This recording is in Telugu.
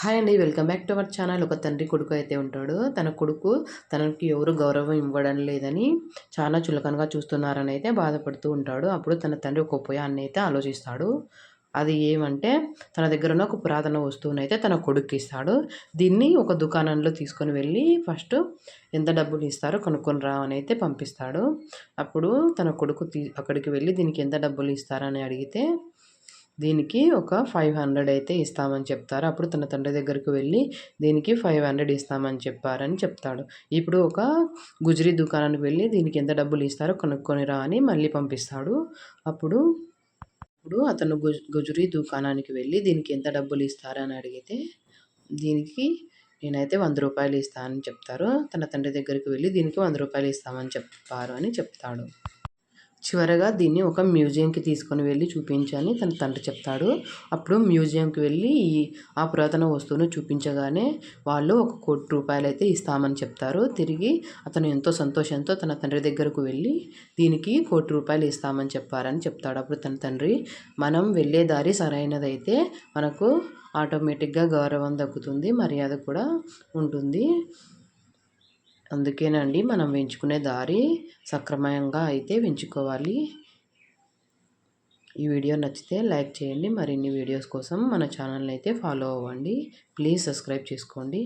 హాయ్ అండి. Welcome back to our channel. ఒక తండ్రి కొడుకు అయితే ఉంటాడు. తన కొడుకు తనకి ఎవరు గౌరవం ఇవ్వడం లేదని చాలా చులకనగా చూస్తున్నారని అయితే బాధపడుతూ ఉంటాడు. అప్పుడు తన తండ్రి ఒక ఉపాయాన్ని అయితే ఆలోచిస్తాడు. అది ఏమంటే తన దగ్గర ఉన్న ఒక పురాతన వస్తువునైతే తన కొడుక్కిస్తాడు. దీన్ని ఒక దుకాణంలో తీసుకొని వెళ్ళి ఫస్ట్ ఎంత డబ్బులు ఇస్తారో కనుక్కొని రా అని అయితే పంపిస్తాడు. అప్పుడు తన కొడుకు అక్కడికి వెళ్ళి దీనికి ఎంత డబ్బులు ఇస్తారని అడిగితే దీనికి ఒక 500 అయితే ఇస్తామని చెప్తారు. అప్పుడు తన తండ్రి దగ్గరికి వెళ్ళి దీనికి 500 ఇస్తామని చెప్పారని చెప్తాడు. ఇప్పుడు ఒక గుజరీ దుకాణానికి వెళ్ళి దీనికి ఎంత డబ్బులు ఇస్తారో కనుక్కొని రా అని మళ్ళీ పంపిస్తాడు. అప్పుడు అతను గుజరీ దుకాణానికి వెళ్ళి దీనికి ఎంత డబ్బులు ఇస్తారని అడిగితే దీనికి నేనైతే 100 రూపాయలు ఇస్తానని చెప్తారు. తన తండ్రి దగ్గరికి వెళ్ళి దీనికి 100 రూపాయలు ఇస్తామని చెప్పారు అని చెప్తాడు. చివరగా దీన్ని ఒక మ్యూజియంకి తీసుకొని వెళ్ళి చూపించని తన తండ్రి చెప్తాడు. అప్పుడు మ్యూజియంకి వెళ్ళి ఆ పురాతన వస్తువును చూపించగానే వాళ్ళు ₹1,00,00,000 అయితే ఇస్తామని చెప్తారు. తిరిగి అతను ఎంతో సంతోషంతో తన తండ్రి దగ్గరకు వెళ్ళి దీనికి ₹1,00,00,000 ఇస్తామని చెప్పారని చెప్తాడు. అప్పుడు తన తండ్రి మనం వెళ్ళే దారి సరైనదైతే మనకు ఆటోమేటిక్గా గౌరవం దక్కుతుంది, మర్యాద కూడా ఉంటుంది. అందుకేనండి మనం ఎంచుకునే దారి సక్రమంగా అయితే ఎంచుకోవాలి. ఈ వీడియో నచ్చితే లైక్ చేయండి. మరిన్ని వీడియోస్ కోసం మన ఛానల్ని అయితే ఫాలో అవ్వండి. ప్లీజ్ సబ్స్క్రైబ్ చేసుకోండి.